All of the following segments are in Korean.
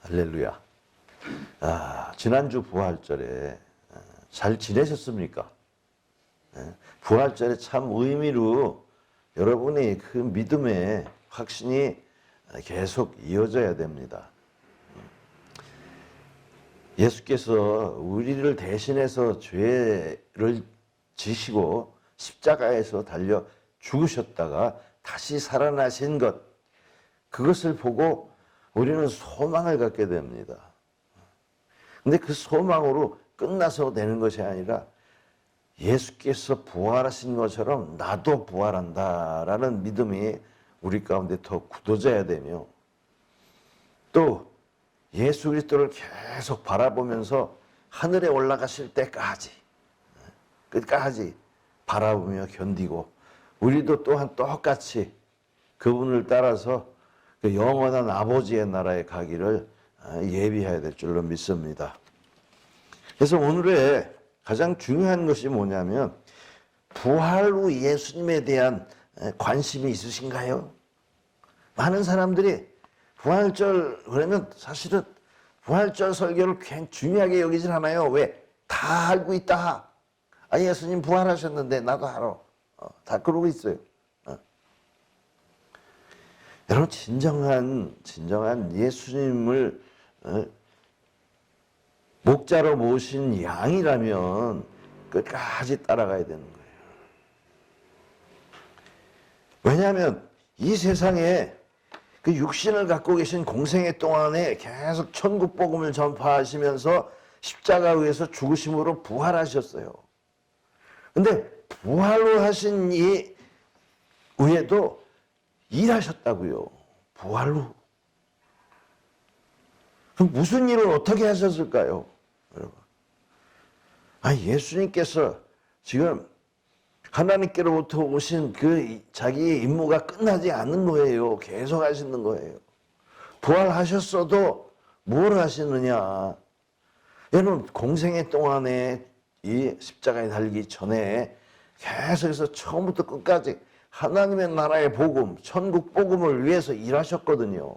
할렐루야. 지난주 부활절에 잘 지내셨습니까? 부활절에 참 의미로 여러분이 그 믿음의 확신이 계속 이어져야 됩니다. 예수께서 우리를 대신해서 죄를 지시고 십자가에서 달려 죽으셨다가 다시 살아나신 것, 그것을 보고 우리는 소망을 갖게 됩니다. 근데 그 소망으로 끝나서 되는 것이 아니라 예수께서 부활하신 것처럼 나도 부활한다라는 믿음이 우리 가운데 더 굳어져야 되며, 또 예수 그리스도를 계속 바라보면서 하늘에 올라가실 때까지 끝까지 바라보며 견디고, 우리도 또한 똑같이 그분을 따라서 그 영원한 아버지의 나라에 가기를 예비해야 될 줄로 믿습니다. 그래서 오늘의 가장 중요한 것이 뭐냐면, 부활 후 예수님에 대한 관심이 있으신가요? 많은 사람들이 부활절 그러면 사실은 부활절 설교를 굉장히 중요하게 여기질 않아요. 왜? 다 알고 있다. 예수님 부활하셨는데 나도 알아. 다 그러고 있어요. 여러분, 진정한 예수님을 목자로 모신 양이라면 끝까지 따라가야 되는 거예요. 왜냐하면 이 세상에 그 육신을 갖고 계신 공생애 동안에 계속 천국 복음을 전파하시면서 십자가 위에서 죽으심으로 부활하셨어요. 근데 부활로 하신 이 외에도 일하셨다고요. 부활로. 그럼 무슨 일을 어떻게 하셨을까요? 여러분. 예수님께서 지금 하나님께로부터 오신 그 자기의 임무가 끝나지 않는 거예요. 계속 하시는 거예요. 부활하셨어도 뭘 하시느냐? 여러분, 공생애 동안에 이 십자가에 달리기 전에 계속해서 처음부터 끝까지 하나님의 나라의 복음, 천국 복음을 위해서 일하셨거든요.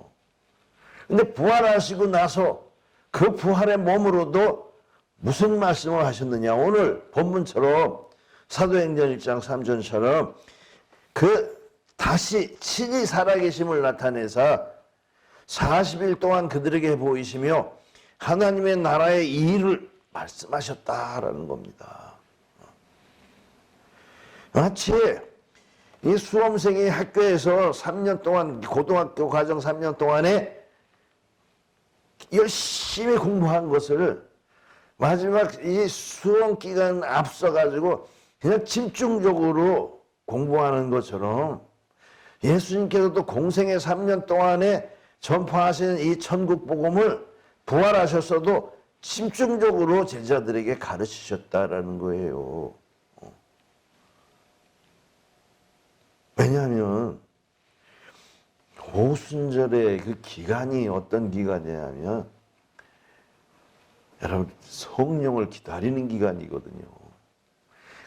근데 부활하시고 나서 그 부활의 몸으로도 무슨 말씀을 하셨느냐? 오늘 본문처럼 사도행전 1장 3절처럼 그 다시 친히 살아계심을 나타내사 40일 동안 그들에게 보이시며 하나님의 나라의 일을 말씀하셨다라는 겁니다. 마치 이 수험생이 학교에서 3년 동안, 고등학교 과정 3년 동안에 열심히 공부한 것을 마지막 이 수험 기간 앞서가지고 그냥 집중적으로 공부하는 것처럼, 예수님께서도 공생의 3년 동안에 전파하신 이 천국 복음을 부활하셨어도 집중적으로 제자들에게 가르치셨다라는 거예요. 왜냐하면 오순절의 그 기간이 어떤 기간이냐면, 여러분, 성령을 기다리는 기간이거든요.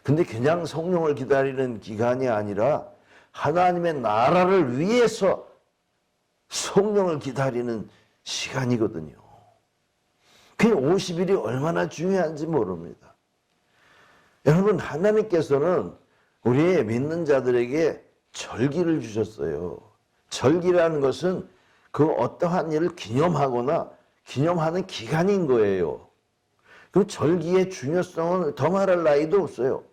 근데 그냥 성령을 기다리는 기간이 아니라 하나님의 나라를 위해서 성령을 기다리는 시간이거든요. 그 50일이 얼마나 중요한지 모릅니다. 여러분, 하나님께서는 우리 믿는 자들에게 절기를 주셨어요. 절기라는 것은 그 어떠한 일을 기념하거나 기념하는 기간인 거예요. 그 절기의 중요성은 더 말할 나위도 없어요.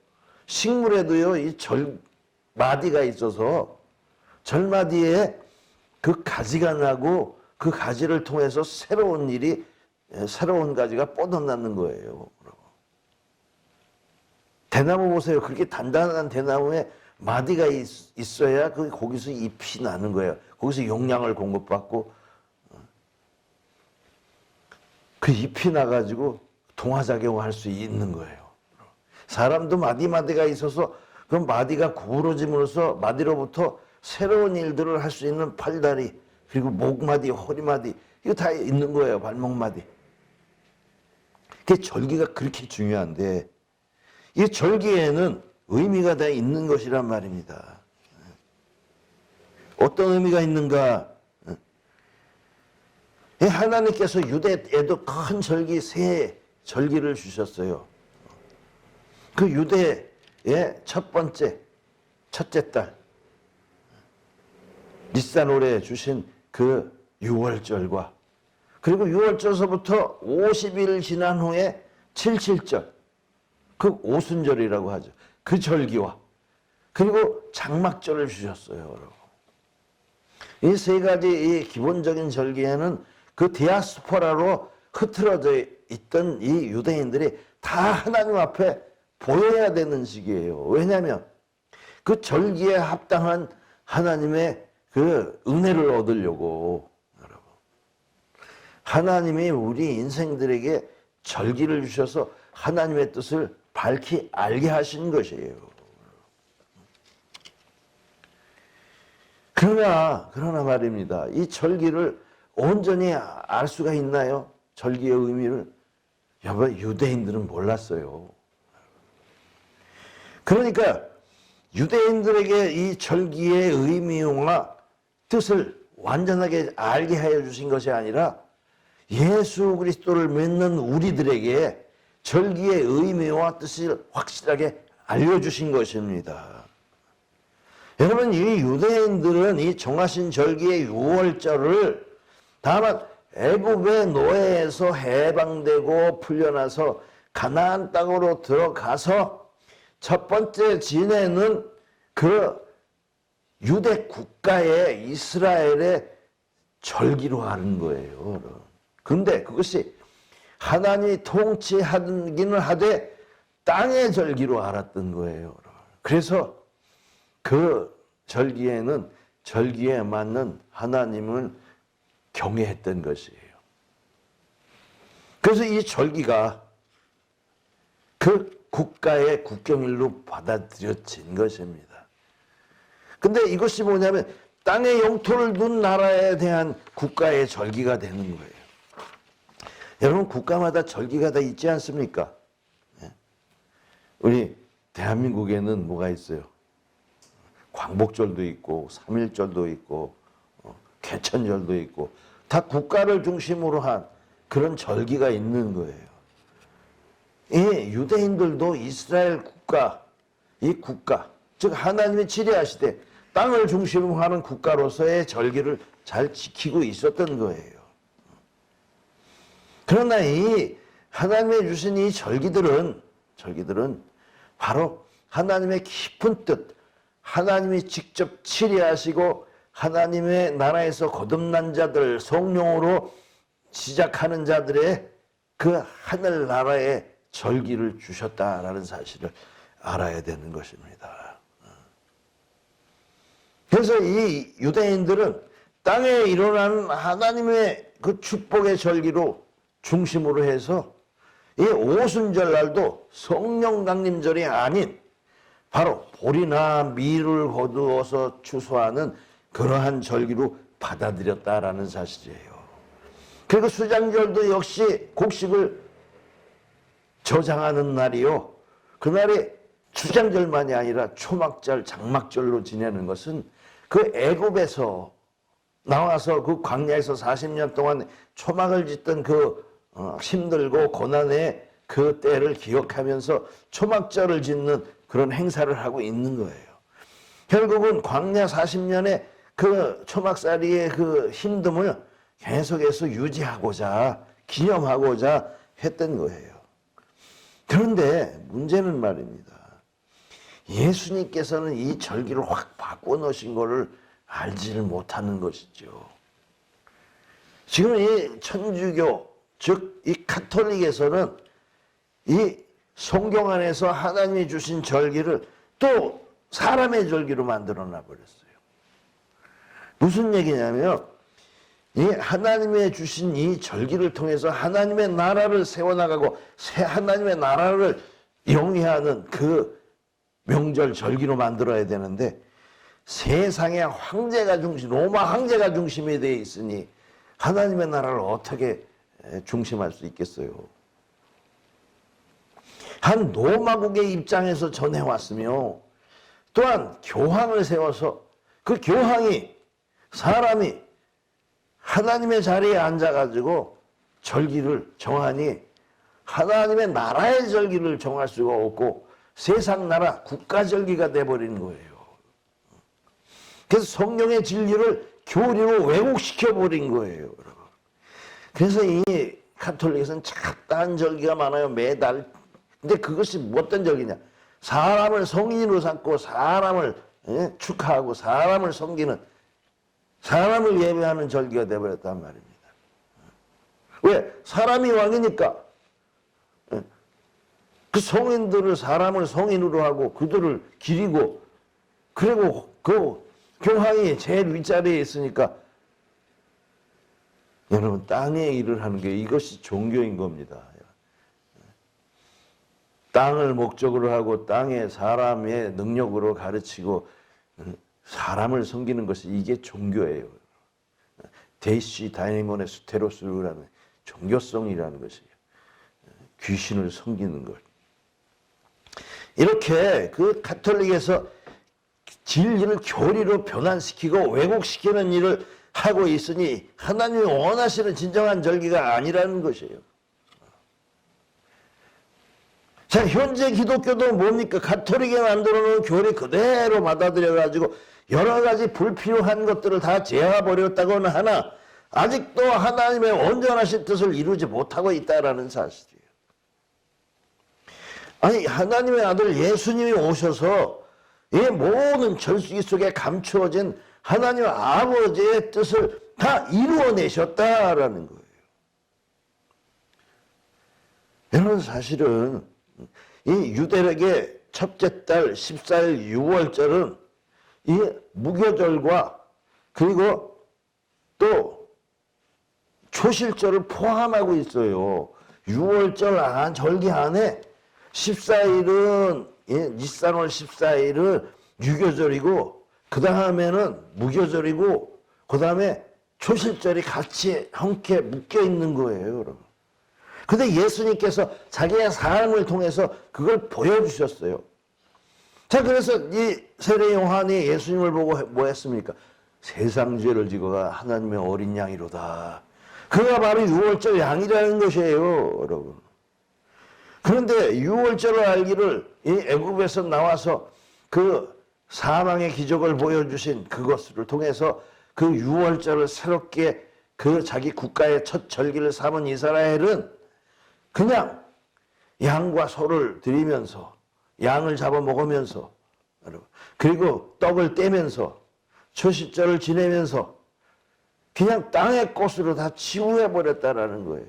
식물에도요, 이 절마디가 있어서 절마디에 그 가지가 나고 그 가지를 통해서 새로운 가지가 뻗어나는 거예요. 대나무 보세요. 그렇게 단단한 대나무에 마디가 있어야 거기서 잎이 나는 거예요. 거기서 용량을 공급받고 그 잎이 나가지고 동화작용을 할 수 있는 거예요. 사람도 마디가 있어서 그 마디가 구부러짐으로써 마디로부터 새로운 일들을 할 수 있는 팔다리, 그리고 목마디, 허리마디, 이거 다 있는 거예요. 발목마디. 그 절기가 그렇게 중요한데, 이 절기에는 의미가 다 있는 것이란 말입니다. 어떤 의미가 있는가? 하나님께서 유대에도 큰 절기 세 절기를 주셨어요. 그 유대의 첫째 달 니산월에 주신 그 유월절과, 그리고 유월절서부터 50일 지난 후에 칠칠절, 그 오순절이라고 하죠. 그 절기와, 그리고 장막절을 주셨어요, 여러분. 이 세 가지 이 기본적인 절기에는 그 디아스포라로 흩어져 있던 이 유대인들이 다 하나님 앞에 보여야 되는 시기예요. 왜냐하면 그 절기에 합당한 하나님의 그 은혜를 얻으려고, 여러분, 하나님이 우리 인생들에게 절기를 주셔서 하나님의 뜻을 밝히 알게 하신 것이에요. 그러나 말입니다. 이 절기를 온전히 알 수가 있나요? 절기의 의미를? 여러분, 유대인들은 몰랐어요. 그러니까 유대인들에게 이 절기의 의미와 뜻을 완전하게 알게 하여 주신 것이 아니라 예수 그리스도를 믿는 우리들에게 절기의 의미와 뜻을 확실하게 알려주신 것입니다. 여러분, 이 유대인들은 이 정하신 절기의 유월절을 다만 애굽의 노예에서 해방되고 풀려나서 가나안 땅으로 들어가서 첫 번째 지내는 그 유대 국가의 이스라엘의 절기로 하는 거예요. 그런데 그것이 하나님이 통치하기는 하되 땅의 절기로 알았던 거예요. 그래서 그 절기에는 절기에 맞는 하나님을 경외했던 것이에요. 그래서 이 절기가 그 국가의 국경일로 받아들여진 것입니다. 근데 이것이 뭐냐면 땅의 영토를 둔 나라에 대한 국가의 절기가 되는 거예요. 여러분, 국가마다 절기가 다 있지 않습니까? 우리 대한민국에는 뭐가 있어요? 광복절도 있고 삼일절도 있고 개천절도 있고, 다 국가를 중심으로 한 그런 절기가 있는 거예요. 이 유대인들도 이스라엘 국가, 이 국가, 즉 하나님이 치리하시되 땅을 중심으로 하는 국가로서의 절기를 잘 지키고 있었던 거예요. 그러나 이 하나님의 주신 이 절기들은 바로 하나님의 깊은 뜻, 하나님이 직접 치리하시고 하나님의 나라에서 거듭난 자들, 성령으로 시작하는 자들의 그 하늘나라의 절기를 주셨다라는 사실을 알아야 되는 것입니다. 그래서 이 유대인들은 땅에 일어나는 하나님의 그 축복의 절기로 중심으로 해서 이 오순절 날도 성령 강림절이 아닌 바로 보리나 밀을 거두어서 추수하는 그러한 절기로 받아들였다라는 사실이에요. 그리고 수장절도 역시 곡식을 저장하는 날이요. 그날이 수장절만이 아니라 초막절, 장막절로 지내는 것은 그 애굽에서 나와서 그 광야에서 40년 동안 초막을 짓던 그 힘들고 고난의 그 때를 기억하면서 초막절을 짓는 그런 행사를 하고 있는 거예요. 결국은 광야 40년의 그 초막살이의 그 힘듦을 계속해서 유지하고자, 기념하고자 했던 거예요. 그런데 문제는 말입니다. 예수님께서는 이 절기를 확 바꿔 놓으신 것을 알지를 못하는 것이죠. 지금 이 천주교, 즉 이 카톨릭에서는 이 성경 안에서 하나님이 주신 절기를 또 사람의 절기로 만들어 놔버렸어요. 무슨 얘기냐면 이 하나님의 주신 이 절기를 통해서 하나님의 나라를 세워나가고 하나님의 나라를 영위하는 그 명절 절기로 만들어야 되는데, 세상의 황제가 로마 황제가 중심이 되어 있으니 하나님의 나라를 어떻게 중심할 수 있겠어요? 한 로마국의 입장에서 전해왔으며, 또한 교황을 세워서 그 교황이 사람이 하나님의 자리에 앉아가지고 절기를 정하니 하나님의 나라의 절기를 정할 수가 없고 세상 나라 국가 절기가 돼버린 거예요. 그래서 성령의 진리를 교리로 왜곡시켜 버린 거예요. 여러분. 그래서 이 가톨릭에서는 잡다한 절기가 많아요. 매달. 근데 그것이 어떤 절기냐? 사람을 성인으로 삼고 사람을 축하하고 사람을 섬기는, 사람을 예배하는 절기가 되어버렸단 말입니다. 왜? 사람이 왕이니까 그 성인들을, 사람을 성인으로 하고 그들을 기리고, 그리고 그 교황이 제일 윗자리에 있으니까 여러분, 땅의 일을 하는 게 이것이 종교인 겁니다. 땅을 목적으로 하고 땅에 사람의 능력으로 가르치고 사람을 섬기는 것이 이게 종교예요. 데이시 다이모네 스테로스라는 종교성이라는 것이에요. 귀신을 섬기는 것. 이렇게 그 가톨릭에서 진리를 교리로 변환시키고 왜곡시키는 일을 하고 있으니 하나님이 원하시는 진정한 절기가 아니라는 것이에요. 자, 현재 기독교도 뭡니까? 가톨릭에 만들어 놓은 교리 그대로 받아들여가지고 여러 가지 불필요한 것들을 다 제어버렸다고는 하나 아직도 하나님의 온전하신 뜻을 이루지 못하고 있다라는 사실이에요. 아니, 하나님의 아들 예수님이 오셔서 이 모든 절기 속에 감추어진 하나님 아버지의 뜻을 다 이루어내셨다라는 거예요. 여러분, 사실은 이 유대력의 첫째 달 14일 6월절은 이 무교절과 그리고 또 초실절을 포함하고 있어요. 6월절 절기 안에 14일은 니산월 14일은 유교절이고 그 다음에는 무교절이고 그 다음에 초실절이 같이 함께 묶여 있는 거예요, 여러분. 근데 예수님께서 자기의 삶을 통해서 그걸 보여주셨어요. 자, 그래서 이 세례 요한이 예수님을 보고 뭐 했습니까? 세상 죄를 지고가 하나님의 어린 양이로다. 그가 바로 6월절 양이라는 것이에요, 여러분. 그런데 6월절을 알기를 이 애굽에서 나와서 그 사망의 기적을 보여주신 그것을 통해서 그 6월절을 새롭게 그 자기 국가의 첫 절기를 삼은 이스라엘은 그냥 양과 소를 드리면서 양을 잡아 먹으면서 그리고 떡을 떼면서 초실절을 지내면서 그냥 땅의 꽃으로 다 치유해버렸다라는 거예요.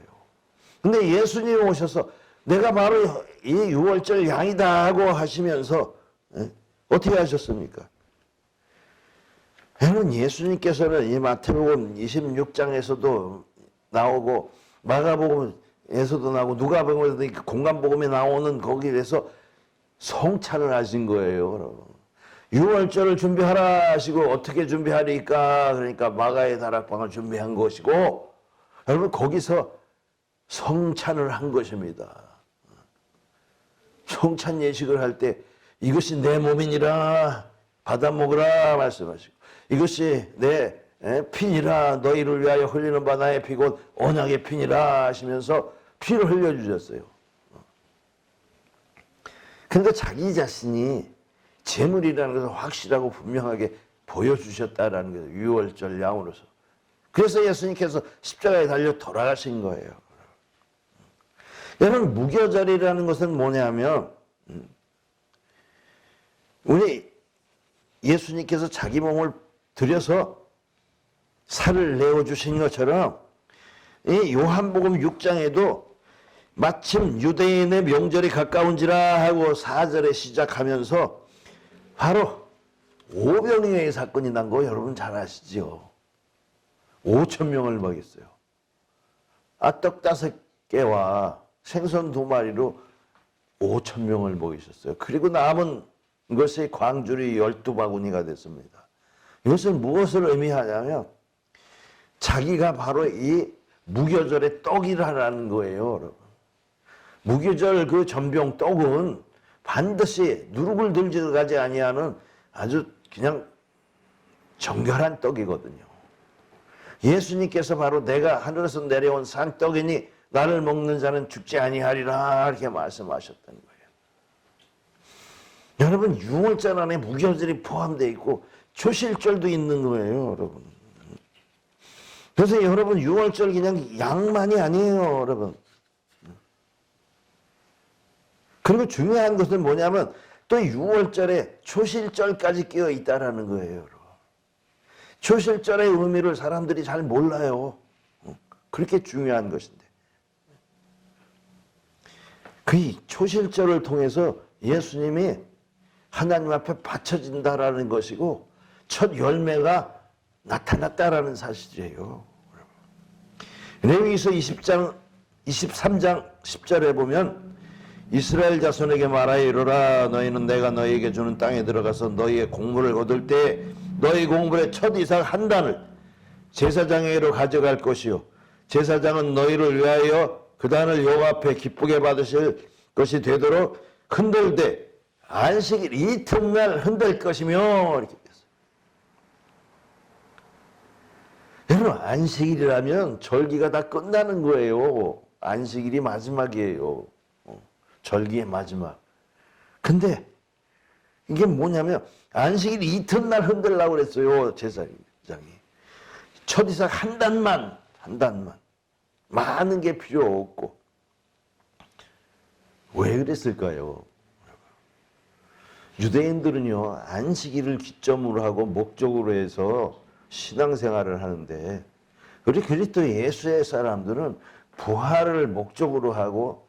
근데 예수님이 오셔서 내가 바로 이 6월절 양이다 하고 하시면서 어떻게 하셨습니까? 여러분, 예수님께서는 이 마태복음 26장에서도 나오고 마가복음에서도 나오고 누가복음에서도 공간복음에 나오는 거기에서 성찬을 하신 거예요. 여러분. 6월절을 준비하라 하시고 어떻게 준비하리까? 그러니까 마가의 다락방을 준비한 것이고 여러분, 거기서 성찬을 한 것입니다. 성찬 예식을 할 때 이것이 내 몸이니라 받아 먹으라 말씀하시고 이것이 내 피니라 너희를 위하여 흘리는 바 나의 피 곧 언약의 피니라 하시면서 피를 흘려주셨어요. 그런데 자기 자신이 제물이라는 것을 확실하고 분명하게 보여주셨다라는 거예요. 6월절 양으로서. 그래서 예수님께서 십자가에 달려 돌아가신 거예요. 여러분, 무교절이라는 것은 뭐냐면 우리 예수님께서 자기 몸을 들여서 살을 내어주신 것처럼 이 요한복음 6장에도 마침 유대인의 명절이 가까운지라 하고 4절에 시작하면서 바로 오병이어의 사건이 난 거 여러분 잘 아시죠? 5,000명을 먹였어요. 떡 5개와 생선 2마리로 5,000명을 먹이셨어요. 그리고 남은 것이 광주리 12바구니가 됐습니다. 이것은 무엇을 의미하냐면 자기가 바로 이 무교절의 떡이라는 거예요, 여러분. 무교절 그 전병 떡은 반드시 누룩을 들어가지 아니하는 아주 그냥 정결한 떡이거든요. 예수님께서 바로 내가 하늘에서 내려온 산떡이니 나를 먹는 자는 죽지 아니하리라 이렇게 말씀하셨던 거예요. 여러분, 유월절 안에 무교절이 포함되어 있고 초실절도 있는 거예요, 여러분. 그래서 여러분, 유월절 그냥 양만이 아니에요, 여러분. 그리고 중요한 것은 뭐냐면 또 유월절에 초실절까지 끼어 있다라는 거예요, 여러분. 초실절의 의미를 사람들이 잘 몰라요. 그렇게 중요한 것인데. 그 초실절을 통해서 예수님이 하나님 앞에 바쳐진다라는 것이고 첫 열매가 나타났다라는 사실이에요. 레위기서 23장 10절에 보면 이스라엘 자손에게 말하여 이르라 너희는 내가 너희에게 주는 땅에 들어가서 너희의 곡물을 거둘 때 너희 곡물의 첫 이삭 한 단을 제사장에게로 가져갈 것이요 제사장은 너희를 위하여 그 단을 여호와 앞에 기쁘게 받으실 것이 되도록 흔들되 안식일 이튿날 흔들 것이며 이렇게 됐어요. 여러분, 안식일이라면 절기가 다 끝나는 거예요. 안식일이 마지막이에요. 절기의 마지막. 근데 이게 뭐냐면 안식일 이튿날 흔들라고 그랬어요, 제사장이. 첫 이삭 한 단만 많은 게 필요 없고. 왜 그랬을까요? 유대인들은요, 안식일을 기점으로 하고 목적으로 해서 신앙생활을 하는데 우리 그리스도 예수의 사람들은 부활을 목적으로 하고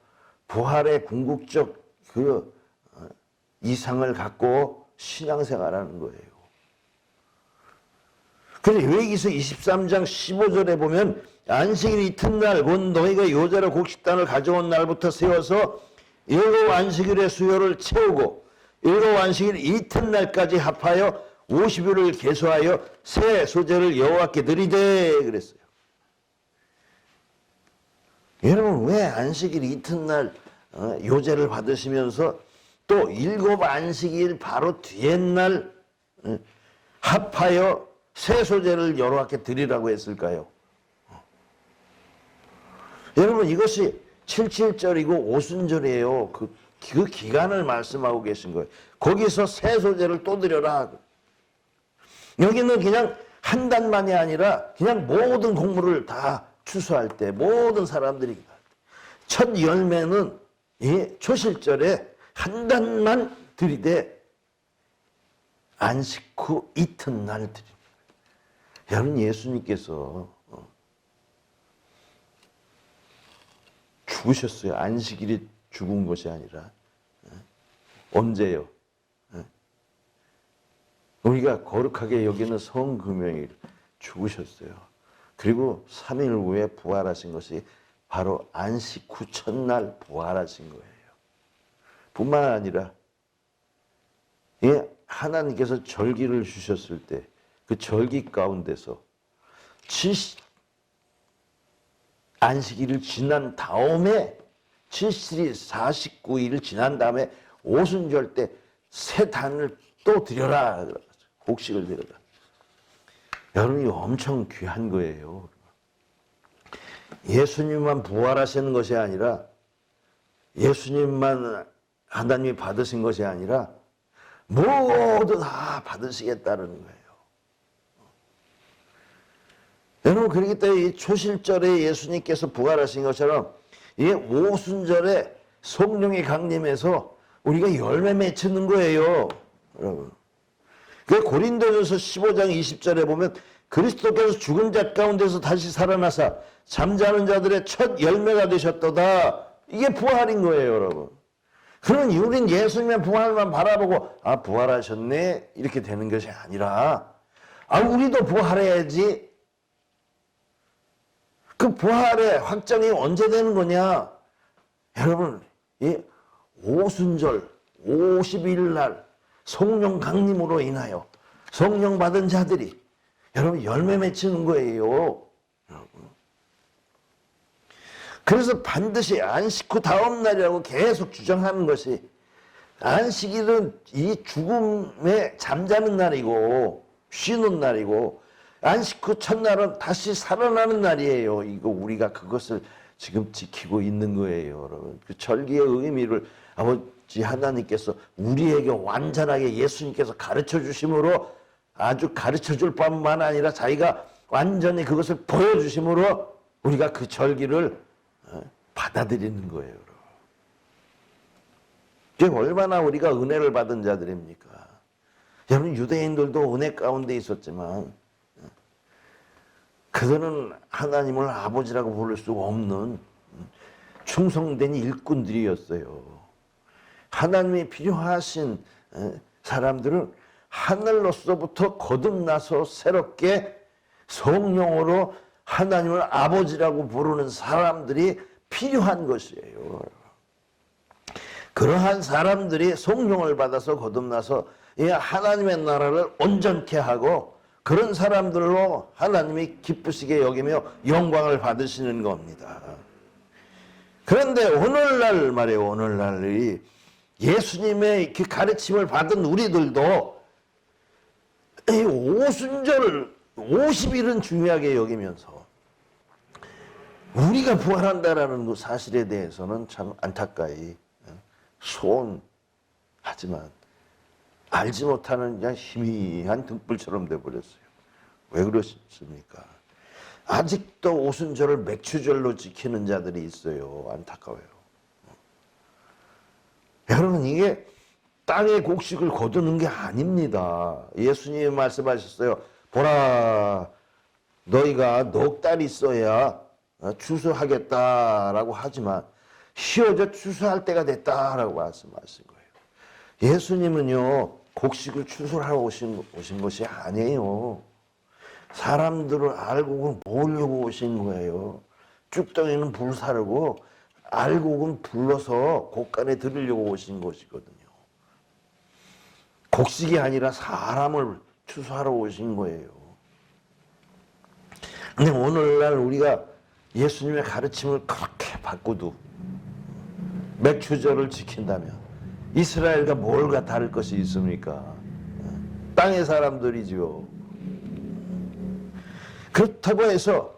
부활의 궁극적 그 이상을 갖고 신앙생활하는 거예요. 그래서 레위기서 23장 15절에 보면 안식일 이튿날 곧 너희가 요제로 곡식단을 가져온 날부터 세워서 일곱 안식일의 수요를 채우고 일곱 안식일 이튿날까지 합하여 50일을 계수하여 새 소재를 여호와께 드리되 그랬어요. 여러분, 왜 안식일 이튿날 요제를 받으시면서 또 일곱 안식일 바로 뒤에 날 합하여 새 소재를 여호와께 드리라고 했을까요? 여러분, 이것이 77절이고 오순절이에요. 그 기간을 말씀하고 계신 거예요. 거기서 새 소재를 또 드려라. 여기는 그냥 한 단만이 아니라 그냥 모든 곡물을 다 추수할 때 모든 사람들이 첫 열매는 이 초실절에 한 단만 드리되 안식 후 이튿날 드립니다. 여러분, 예수님께서 죽으셨어요. 안식일이 죽은 것이 아니라. 언제요? 우리가 거룩하게 여기는 성금요일 죽으셨어요. 그리고 3일 후에 부활하신 것이 바로 안식 후 첫날 부활하신 거예요. 뿐만 아니라 하나님께서 절기를 주셨을 때 그 절기 가운데서 안식일을 지난 다음에 7일이 49일을 지난 다음에 오순절 때 새 단을 또 드려라. 곡식을 드려라. 여러분, 이거 엄청 귀한 거예요. 예수님만 부활하시는 것이 아니라 예수님만 하나님이 받으신 것이 아니라 모두 다 받으시겠다는 거예요. 여러분, 그렇기 때문에 이 초실절에 예수님께서 부활하신 것처럼 이 오순절에 성령이 강림해서 우리가 열매 맺히는 거예요. 여러분, 그 고린도전서 15장 20절에 보면 그리스도께서 죽은 자 가운데서 다시 살아나사 잠자는 자들의 첫 열매가 되셨도다. 이게 부활인 거예요, 여러분. 그러면 우린 예수님의 부활만 바라보고 부활하셨네 이렇게 되는 것이 아니라 우리도 부활해야지. 그 부활의 확정이 언제 되는 거냐? 여러분, 이 오순절 50일 날 성령 강림으로 인하여 성령 받은 자들이 여러분 열매 맺히는 거예요. 여러분. 그래서 반드시 안식 후 다음 날이라고 계속 주장하는 것이, 안식일은 이 죽음에 잠자는 날이고 쉬는 날이고 안식 후 첫날은 다시 살아나는 날이에요. 이거 우리가 그것을 지금 지키고 있는 거예요, 여러분. 그 절기의 의미를 아버지 하나님께서 우리에게 완전하게 예수님께서 가르쳐 주심으로 아주 가르쳐 줄 뿐만 아니라 자기가 완전히 그것을 보여주심으로 우리가 그 절기를 받아들이는 거예요. 이게 얼마나 우리가 은혜를 받은 자들입니까? 여러분, 유대인들도 은혜 가운데 있었지만 그들은 하나님을 아버지라고 부를 수 없는 충성된 일꾼들이었어요. 하나님이 필요하신 사람들은 하늘로서부터 거듭나서 새롭게 성령으로 하나님을 아버지라고 부르는 사람들이 필요한 것이에요. 그러한 사람들이 성령을 받아서 거듭나서 하나님의 나라를 온전케 하고 그런 사람들로 하나님이 기쁘시게 여기며 영광을 받으시는 겁니다. 그런데 오늘날 말이에요. 오늘날 예수님의 그 가르침을 받은 우리들도 이 오순절 50일은 중요하게 여기면서 우리가 부활한다라는 그 사실에 대해서는 참 안타까이 소원하지만 알지 못하는 그냥 희미한 등불처럼 돼버렸어요. 왜 그러십니까? 아직도 오순절을 맥추절로 지키는 자들이 있어요. 안타까워요. 여러분, 이게 땅의 곡식을 거두는 게 아닙니다. 예수님이 말씀하셨어요. 보라, 너희가 넉 달 있어야 추수하겠다라고 하지만 쉬어져 추수할 때가 됐다라고 말씀하신 거예요. 예수님은요, 곡식을 추수하러 오신 것이 아니에요. 사람들을 알고 모으려고 오신 거예요. 쭉덩이는 불사르고 알곡은 불러서 곡간에 들으려고 오신 것이거든요. 곡식이 아니라 사람을 추수하러 오신 거예요. 근데 오늘날 우리가 예수님의 가르침을 그렇게 받고도 맥추절을 지킨다면 이스라엘과 뭘가 다를 것이 있습니까? 땅의 사람들이지요. 그렇다고 해서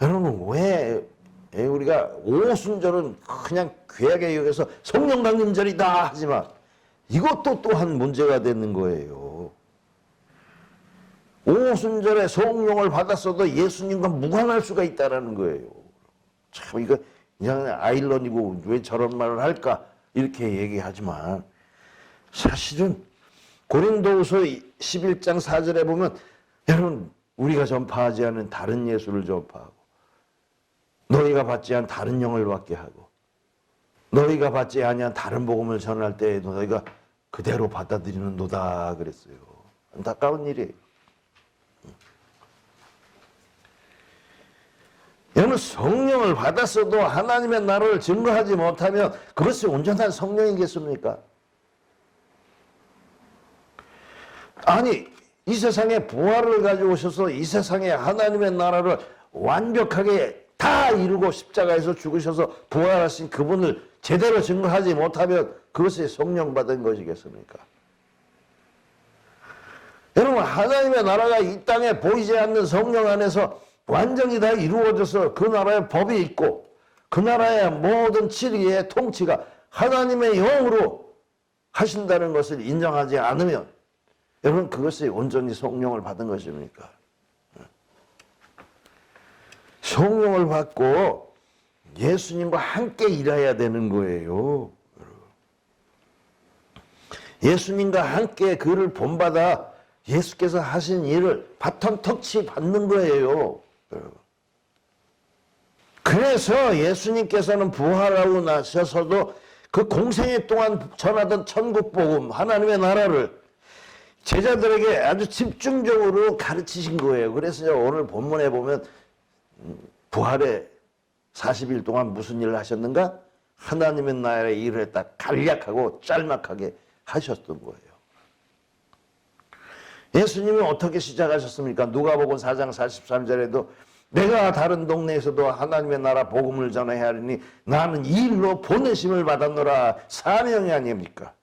여러분, 왜 우리가 오순절은 그냥 귀하게 여겨서 성령 강림절이다 하지만 이것도 또한 문제가 되는 거예요. 오순절에 성령을 받았어도 예수님과 무관할 수가 있다는 거예요. 참 이거 그냥 아이러니고 왜 저런 말을 할까 이렇게 얘기하지만 사실은 고린도후서 11장 4절에 보면 여러분, 우리가 전파하지 않은 다른 예수를 전파하고 너희가 받지 않은 다른 영을 받게 하고 너희가 받지 아니한 다른 복음을 전할 때에도 너희가 그대로 받아들이는 노다 그랬어요. 안타까운 일이에요. 여러분, 성령을 받았어도 하나님의 나라를 증거하지 못하면 그것이 온전한 성령이겠습니까? 아니, 이 세상에 부활을 가지고 오셔서 이 세상에 하나님의 나라를 완벽하게 다 이루고 십자가에서 죽으셔서 부활하신 그분을 제대로 증거하지 못하면 그것이 성령 받은 것이겠습니까? 여러분, 하나님의 나라가 이 땅에 보이지 않는 성령 안에서 완전히 다 이루어져서 그 나라의 법이 있고 그 나라의 모든 치리의 통치가 하나님의 영으로 하신다는 것을 인정하지 않으면 여러분, 그것이 온전히 성령을 받은 것입니까? 성령을 받고 예수님과 함께 일해야 되는 거예요. 예수님과 함께 그를 본받아 예수께서 하신 일을 바톤 터치 받는 거예요. 그래서 예수님께서는 부활하고 나셔서도 그 공생애 동안 전하던 천국 복음, 하나님의 나라를 제자들에게 아주 집중적으로 가르치신 거예요. 그래서 오늘 본문에 보면 부활의 40일 동안 무슨 일을 하셨는가? 하나님의 나라의 일을 했다 간략하고 짤막하게 하셨던 거예요. 예수님이 어떻게 시작하셨습니까? 누가복음 4장 43절에도 내가 다른 동네에서도 하나님의 나라 복음을 전해야 하리니 나는 이 일로 보내심을 받았노라. 사명이 아닙니까?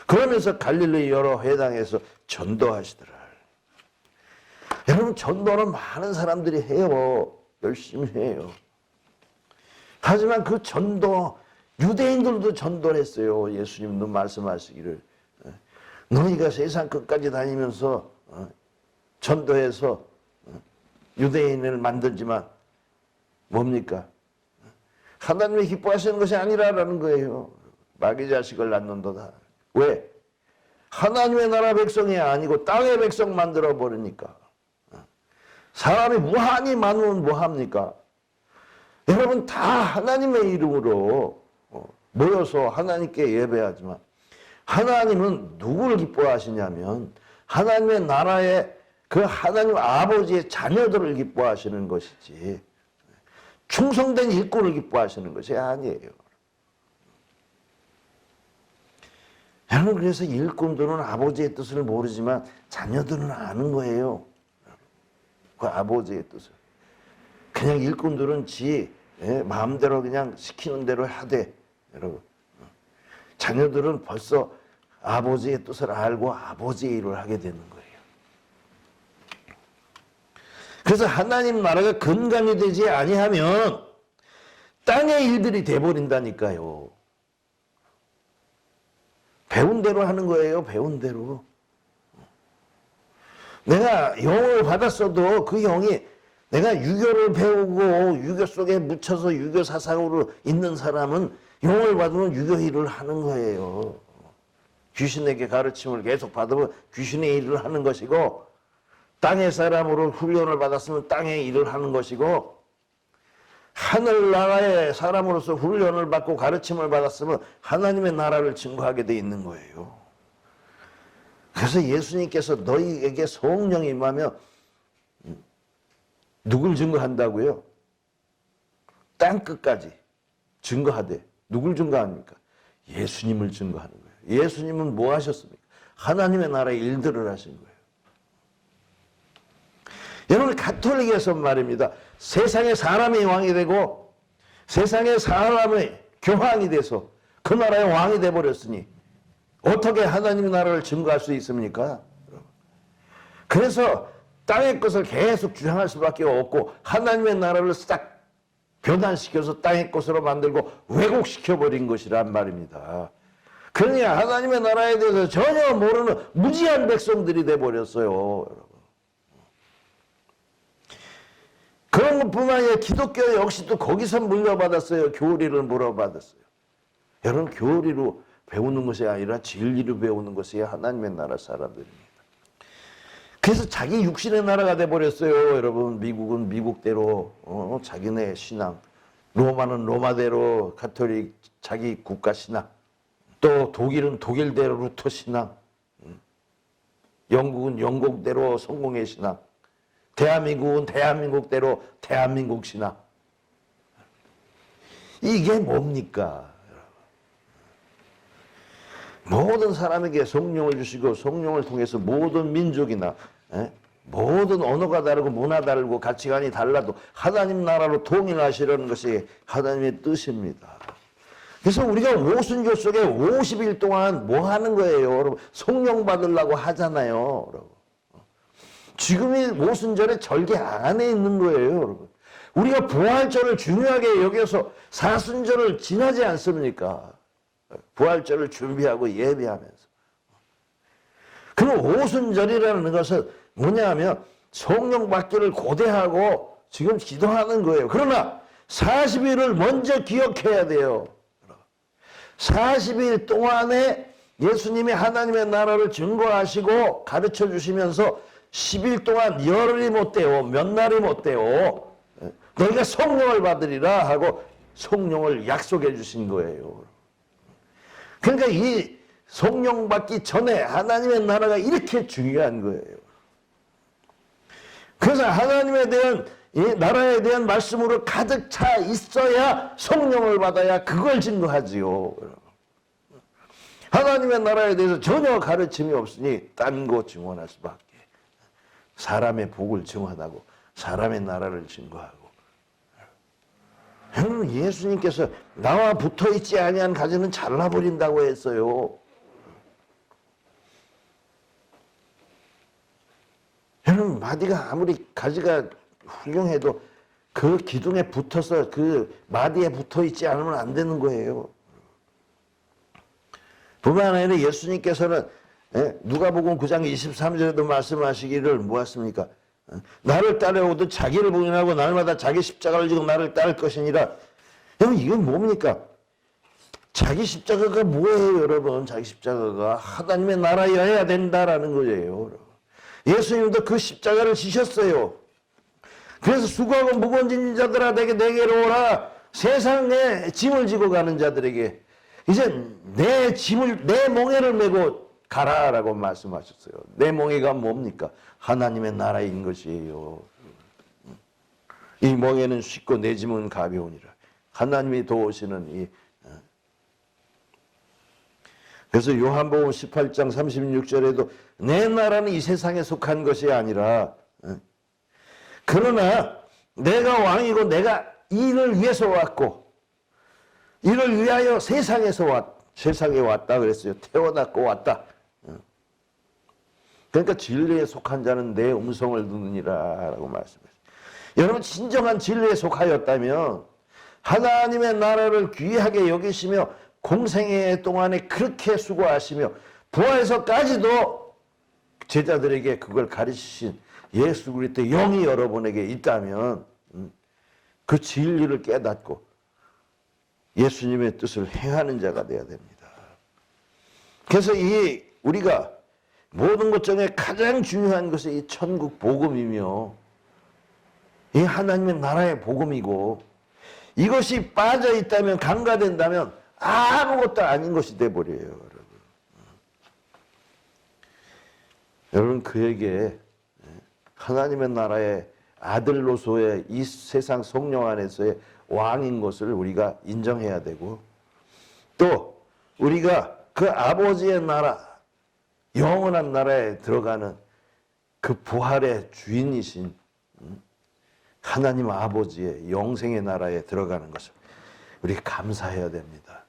그러면서 갈릴리 여러 회당에서 전도하시더라. 여러분, 전도는 많은 사람들이 해요. 열심히 해요. 하지만 그 전도, 유대인들도 전도를 했어요. 예수님도 말씀하시기를 너희가 세상 끝까지 다니면서 전도해서 유대인을 만들지만 뭡니까? 하나님이 기뻐하시는 것이 아니라라는 거예요. 마귀 자식을 낳는도다. 왜? 하나님의 나라 백성이 아니고 땅의 백성 만들어 버리니까. 사람이 무한히 많으면 뭐합니까? 여러분, 다 하나님의 이름으로 모여서 하나님께 예배하지만 하나님은 누구를 기뻐하시냐면 하나님의 나라의 그 하나님 아버지의 자녀들을 기뻐하시는 것이지 충성된 일꾼을 기뻐하시는 것이 아니에요. 여러분, 그래서 일꾼들은 아버지의 뜻을 모르지만 자녀들은 아는 거예요. 그 아버지의 뜻을. 그냥 일꾼들은 지 마음대로 그냥 시키는 대로 하되, 여러분, 자녀들은 벌써 아버지의 뜻을 알고 아버지의 일을 하게 되는 거예요. 그래서 하나님 나라가 건강이 되지 아니하면 땅의 일들이 돼버린다니까요. 배운 대로 하는 거예요. 배운 대로. 내가 영을 받았어도 그 영이 내가 유교를 배우고 유교 속에 묻혀서 유교 사상으로 있는 사람은 영을 받으면 유교 일을 하는 거예요. 귀신에게 가르침을 계속 받으면 귀신의 일을 하는 것이고, 땅의 사람으로 훈련을 받았으면 땅의 일을 하는 것이고, 하늘나라의 사람으로서 훈련을 받고 가르침을 받았으면 하나님의 나라를 증거하게 돼 있는 거예요. 그래서 예수님께서 너희에게 성령이 임하면 누굴 증거한다고요? 땅 끝까지 증거하되. 누굴 증거합니까? 예수님을 증거하는 거예요. 예수님은 뭐 하셨습니까? 하나님의 나라의 일들을 하신 거예요. 여러분, 가톨릭에서 말입니다. 세상에 사람이 왕이 되고 세상에 사람의 교황이 돼서 그 나라의 왕이 돼버렸으니 어떻게 하나님의 나라를 증거할 수 있습니까? 그래서 땅의 것을 계속 주장할 수밖에 없고 하나님의 나라를 싹 변환시켜서 땅의 것으로 만들고 왜곡시켜버린 것이란 말입니다. 그러니 하나님의 나라에 대해서 전혀 모르는 무지한 백성들이 돼버렸어요. 여러분. 그런 것뿐만 아니라 기독교 역시도 거기서 물려받았어요. 교리를 물려받았어요. 여러분, 교리로 배우는 것이 아니라 진리로 배우는 것이 하나님의 나라 사람들입니다. 그래서 자기 육신의 나라가 돼버렸어요. 여러분, 미국은 미국대로 자기네 신앙, 로마는 로마대로 가톨릭 자기 국가 신앙, 또 독일은 독일대로 루터 신앙, 영국은 영국대로 성공의 신앙, 대한민국은 대한민국대로 대한민국 신앙. 이게 뭡니까? 모든 사람에게 성령을 주시고 성령을 통해서 모든 민족이나 모든 언어가 다르고 문화 다르고 가치관이 달라도 하나님 나라로 통일하시려는 것이 하나님의 뜻입니다. 그래서 우리가 오순절 속에 50일 동안 뭐 하는 거예요? 여러분, 성령 받으려고 하잖아요. 여러분. 지금이 오순절의 절개 안에 있는 거예요. 여러분. 우리가 부활절을 중요하게 여겨서 사순절을 지나지 않습니까? 부활절을 준비하고 예배하면서. 그럼 오순절이라는 것은 뭐냐면 성령 받기를 고대하고 지금 기도하는 거예요. 그러나 40일을 먼저 기억해야 돼요. 40일 동안에 예수님이 하나님의 나라를 증거하시고 가르쳐 주시면서 10일 동안 열흘이 못 돼요. 몇 날이 못 돼요. 너희가 성령을 받으리라 하고 성령을 약속해 주신 거예요. 그러니까 이 성령 받기 전에 하나님의 나라가 이렇게 중요한 거예요. 그래서 하나님에 대한 이 나라에 대한 말씀으로 가득 차 있어야 성령을 받아야 그걸 증거하지요. 하나님의 나라에 대해서 전혀 가르침이 없으니 딴 거 증언할 수밖에. 사람의 복을 증언하고 사람의 나라를 증거하고. 여러분, 예수님께서 나와 붙어있지 아니한 가지는 잘라버린다고 했어요. 여러분, 마디가 아무리 가지가 훌륭해도 그 기둥에 붙어서 그 마디에 붙어 있지 않으면 안 되는 거예요. 뿐만 아니라 예수님께서는 누가복음 9장 23절에도 말씀하시기를 뭐하십니까? 나를 따라오듯 자기를 부인하고 날마다 자기 십자가를 지고 나를 따를 것이니라. 여러분 이건 뭡니까? 자기 십자가가 뭐예요, 여러분? 자기 십자가가 하나님의 나라여야 된다라는 거예요. 예수님도 그 십자가를 지셨어요. 그래서 수고하고 무거운 짐진 자들아 내게로 오라. 세상에 짐을 지고 가는 자들에게 이제 내 멍에를 메고 가라라고 말씀하셨어요. 내 멍에가 뭡니까? 하나님의 나라인 것이에요. 이 멍에는 쉽고 내 짐은 가벼우니라. 하나님이 도우시는 이 그래서 요한복음 18장 36절에도 내 나라는 이 세상에 속한 것이 아니라 그러나 내가 왕이고 내가 이를 위해서 왔고 이를 위하여 세상에 왔다 그랬어요. 태어났고 왔다. 그러니까 진리에 속한 자는 내 음성을 듣느니라 라고 말씀했어요. 여러분 진정한 진리에 속하였다면 하나님의 나라를 귀하게 여기시며 공생애 동안에 그렇게 수고하시며 부활에서까지도 제자들에게 그걸 가르치신 예수 그리스도의 영이 여러분에게 있다면 그 진리를 깨닫고 예수님의 뜻을 행하는 자가 되어야 됩니다. 그래서 우리가 모든 것 중에 가장 중요한 것이 이 천국 복음이며 이 하나님의 나라의 복음이고 이것이 빠져 있다면 간과된다면 아무것도 아닌 것이 돼버려요. 여러분 그에게 하나님의 나라의 아들로서의 이 세상 성령 안에서의 왕인 것을 우리가 인정해야 되고 또 우리가 그 아버지의 나라 영원한 나라에 들어가는 그 부활의 주인이신 하나님 아버지의 영생의 나라에 들어가는 것을 우리가 감사해야 됩니다.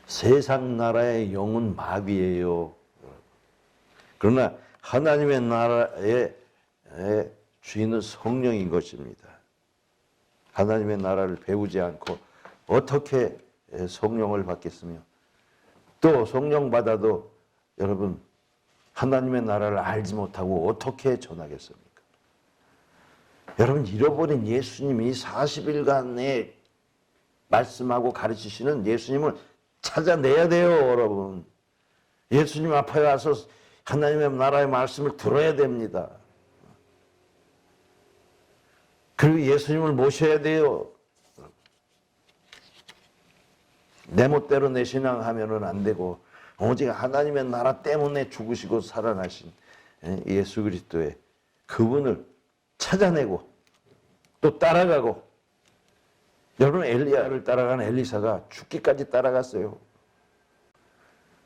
세상 나라의 영은 마귀예요. 그러나 하나님의 나라의 주인은 성령인 것입니다. 하나님의 나라를 배우지 않고 어떻게 성령을 받겠으며 또 성령 받아도 여러분 하나님의 나라를 알지 못하고 어떻게 전하겠습니까? 여러분 잃어버린 예수님이 40일간에 말씀하고 가르치시는 예수님을 찾아내야 돼요, 여러분. 예수님 앞에 가서 하나님의 나라의 말씀을 들어야 됩니다. 그리고 예수님을 모셔야 돼요. 내 멋대로 내 신앙하면은 안 되고 오직 하나님의 나라 때문에 죽으시고 살아나신 예수 그리스도의 그분을 찾아내고 또 따라가고 여러분 엘리야를 따라간 엘리사가 죽기까지 따라갔어요.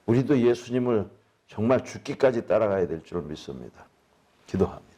우리도 예수님을 정말 죽기까지 따라가야 될 줄 믿습니다. 기도합니다.